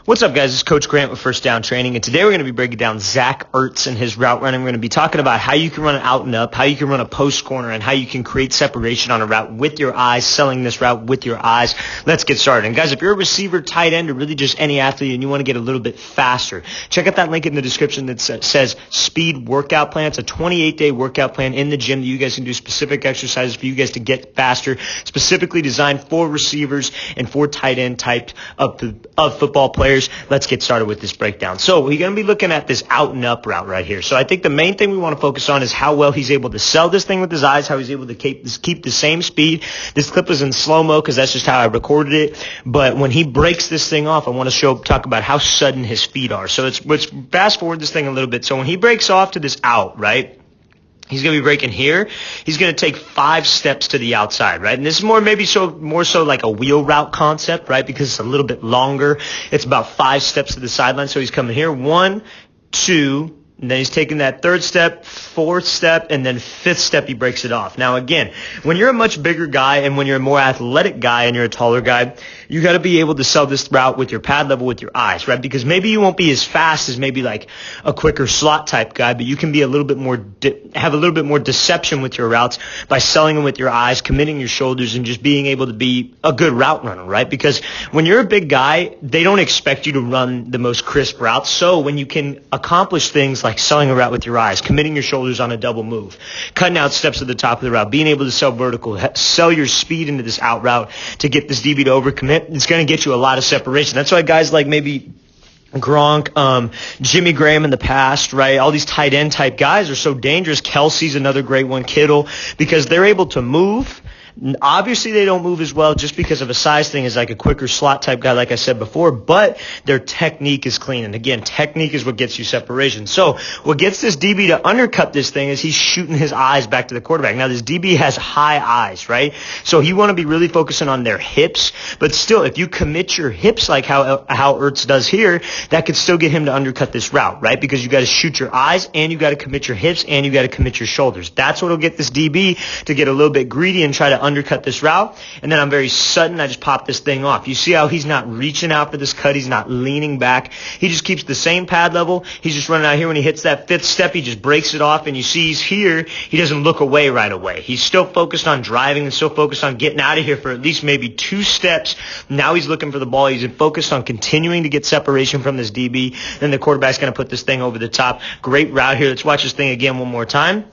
What's up, guys? It's Coach Grant with First Down Training, and today we're going to be breaking down ZACH ERTZ and his route running. We're going to be talking about how you can run an out and up, how you can run a post corner, and how you can create separation on a route with your eyes, selling this route with your eyes. Let's get started. And guys, if you're a receiver, tight end, or really just any athlete and you want to get a little bit faster, check out that link in the description that says Speed Workout Plan. It's a 28-day workout plan in the gym that you guys can do specific exercises for you guys to get faster, specifically designed for receivers and for tight end type of football players. Let's get started with this breakdown. So we're going to be looking at this out and up route right here. So I think the main thing we want to focus on is how well he's able to sell this thing with his eyes, how he's able to keep the same speed. This clip is in slow-mo because that's just how I recorded it. But when he breaks this thing off, I want to talk about how sudden his feet are. So let's fast forward this thing a little bit. So when he breaks off to this out, right? He's going to be breaking here. He's going to take 5 steps to the outside, right? And this is more so like a wheel route concept, right? Because it's a little bit longer. It's about 5 steps to the sideline. So he's coming here. 1, 2, and then he's taking that 3rd step, 4th step, and then 5th step, he breaks it off. Now, again, when you're a much bigger guy and when you're a more athletic guy and you're a taller guy, you got to be able to sell this route with your pad level with your eyes, right? Because maybe you won't be as fast as maybe like a quicker slot type guy, but you can be a little bit more, have a little bit more deception with your routes by selling them with your eyes, committing your shoulders, and just being able to be a good route runner, right? Because when you're a big guy, they don't expect you to run the most crisp routes. So when you can accomplish things like selling a route with your eyes, committing your shoulders on a double move, cutting out steps at the top of the route, being able to sell vertical, sell your speed into this out route to get this DB to overcommit, it's going to get you a lot of separation. That's why guys like maybe Gronk, Jimmy Graham in the past, right? All these tight end type guys are so dangerous. Kelsey's another great one, Kittle, because they're able to move. Obviously, they don't move as well just because of a size thing as like a quicker slot type guy, like I said before, but their technique is clean. And again, technique is what gets you separation. So what gets this DB to undercut this thing is he's shooting his eyes back to the quarterback. Now, this DB has high eyes, right? So you want to be really focusing on their hips, but still, if you commit your hips like how Ertz does here, that could still get him to undercut this route, right? Because you got to shoot your eyes and you got to commit your hips and you got to commit your shoulders. That's what will get this DB to get a little bit greedy and try to undercut this route, and then I'm very sudden. I just pop this thing off. You see how he's not reaching out for this cut. He's not leaning back. He just keeps the same pad level. He's just running out here. When he hits that 5th step, he just breaks it off, and you see he's here. He doesn't look away right away. He's still focused on driving and still focused on getting out of here for at least maybe 2 steps. Now he's looking for the ball. He's focused on continuing to get separation from this DB. Then the quarterback's going to put this thing over the top. Great route here. Let's watch this thing again one more time.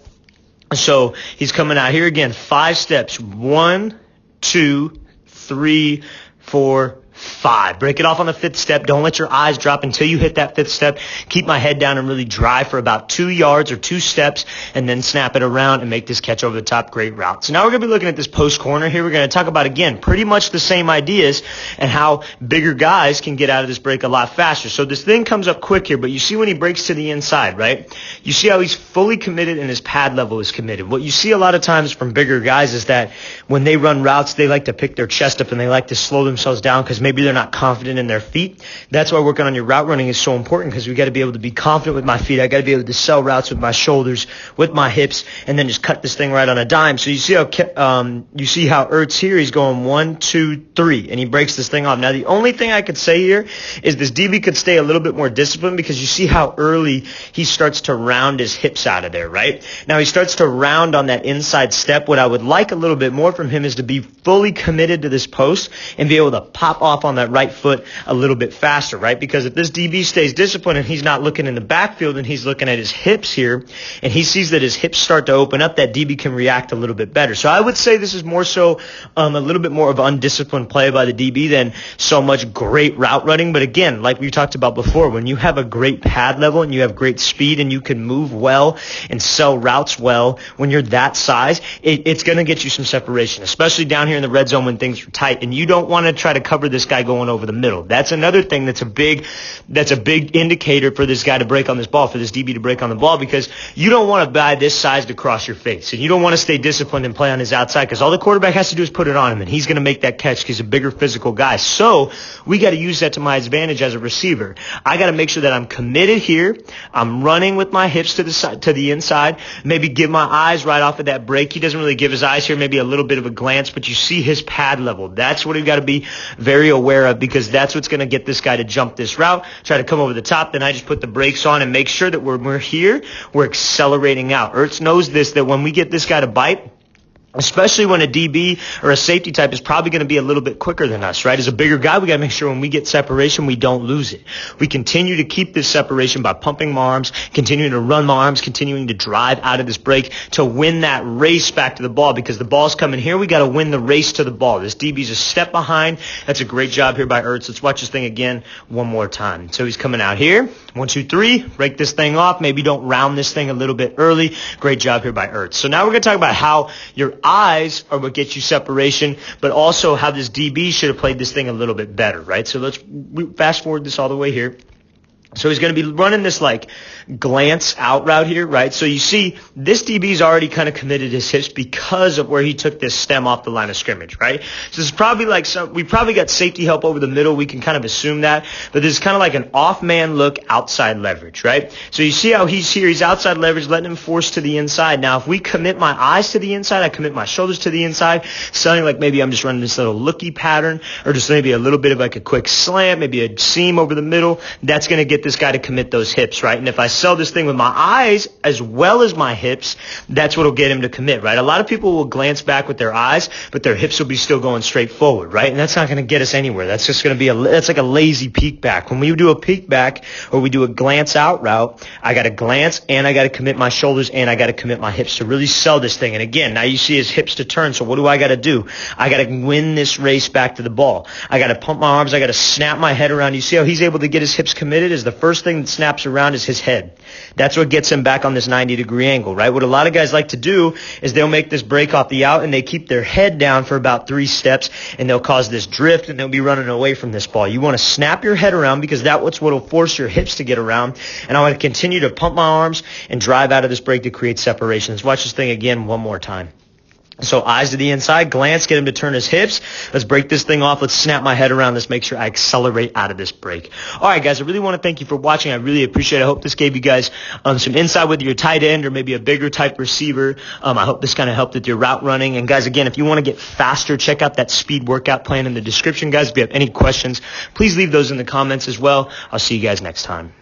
So he's coming out here again, 5 steps. 1, 2, 3, 4, 5. Break it off on the 5th step. Don't let your eyes drop until you hit that 5th step. Keep my head down and really drive for about 2 yards or 2 steps and then snap it around and make this catch over the top. Great route. So now we're going to be looking at this post corner here. We're going to talk about, again, pretty much the same ideas and how bigger guys can get out of this break a lot faster. So this thing comes up quick here, but you see when he breaks to the inside, right? You see how he's fully committed and his pad level is committed. What you see a lot of times from bigger guys is that when they run routes, they like to pick their chest up and they like to slow themselves down because maybe they're not confident in their feet. That's why working on your route running is so important, because we got to be able to be confident with my feet. I got to be able to sell routes with my shoulders, with my hips, and then just cut this thing right on a dime. So you see how Ertz here, he's going 1, 2, 3, and he breaks this thing off. Now the only thing I could say here is this DB could stay a little bit more disciplined, because you see how early he starts to round his hips out of there, right? Now he starts to round on that inside step. What I would like a little bit more from him is to be fully committed to this post and be able to pop off on that right foot a little bit faster, right? Because if this DB stays disciplined and he's not looking in the backfield and he's looking at his hips here and he sees that his hips start to open up, that DB can react a little bit better. So I would say this is more so a little bit more of undisciplined play by the DB than so much great route running. But again, like we talked about before, when you have a great pad level and you have great speed and you can move well and sell routes well, when you're that size, it's going to get you some separation, especially down here in the red zone when things are tight. And you don't want to try to cover this guy going over the middle. That's another thing that's a big indicator for this guy to break on this ball, for this DB to break on the ball, because you don't want a guy this size to cross your face. And you don't want to stay disciplined and play on his outside, because all the quarterback has to do is put it on him, and he's going to make that catch because he's a bigger physical guy. So we got to use that to my advantage as a receiver. I got to make sure that I'm committed here. I'm running with my hips to the side, to the inside. Maybe give my eyes right off of that break. He doesn't really give his eyes here, maybe a little bit of a glance, but you see his pad level. That's what we got to be very aware of, because that's what's going to get this guy to jump this route, try to come over the top. Then I just put the brakes on and make sure that when we're here, we're accelerating out. Ertz knows this, that when we get this guy to bite, especially when a DB or a safety type is probably going to be a little bit quicker than us, right? As a bigger guy, we got to make sure when we get separation, we don't lose it. We continue to keep this separation by pumping my arms, continuing to run my arms, continuing to drive out of this break to win that race back to the ball, because the ball's coming here. We got to win the race to the ball. This DB's a step behind. That's a great job here by Ertz. Let's watch this thing again one more time. So he's coming out here. 1, 2, 3. Break this thing off. Maybe don't round this thing a little bit early. Great job here by Ertz. So now we're going to talk about how your eyes are what gets you separation, but also how this DB should have played this thing a little bit better, right? So let's fast forward this all the way here. So he's going to be running this like glance out route here, right? So you see this DB's already kind of committed his hips because of where he took this stem off the line of scrimmage, right? So this is probably like we probably got safety help over the middle. We can kind of assume that, but this is kind of like an off man look outside leverage, right? So you see how he's here, he's outside leverage, letting him force to the inside. Now, if we commit my eyes to the inside, I commit my shoulders to the inside, sounding like maybe I'm just running this little looky pattern, or just maybe a little bit of like a quick slant, maybe a seam over the middle, that's going to get this guy to commit those hips, right? And if I sell this thing with my eyes as well as my hips, that's what will get him to commit, right? A lot of people will glance back with their eyes, but their hips will be still going straight forward, right? And that's not going to get us anywhere. That's just going to be that's like a lazy peek back. When we do a peek back or we do a glance out route, I got to glance and I got to commit my shoulders and I got to commit my hips to really sell this thing. And again, now you see his hips to turn. So what do I got to do? I got to win this race back to the ball. I got to pump my arms. I got to snap my head around. You see how he's able to get his hips committed? Is the first thing that snaps around is his head. That's what gets him back on this 90-degree angle, right? What a lot of guys like to do is they'll make this break off the out and they keep their head down for about 3 steps and they'll cause this drift and they'll be running away from this ball. You want to snap your head around because that's what will force your hips to get around. And I want to continue to pump my arms and drive out of this break to create separation. Let's watch this thing again one more time. So eyes to the inside, glance, get him to turn his hips. Let's break this thing off. Let's snap my head around. Let's make sure I accelerate out of this break. All right, guys, I really want to thank you for watching. I really appreciate it. I hope this gave you guys some insight with your tight end or maybe a bigger type receiver. I hope this kind of helped with your route running. And, guys, again, if you want to get faster, check out that speed workout plan in the description, guys. If you have any questions, please leave those in the comments as well. I'll see you guys next time.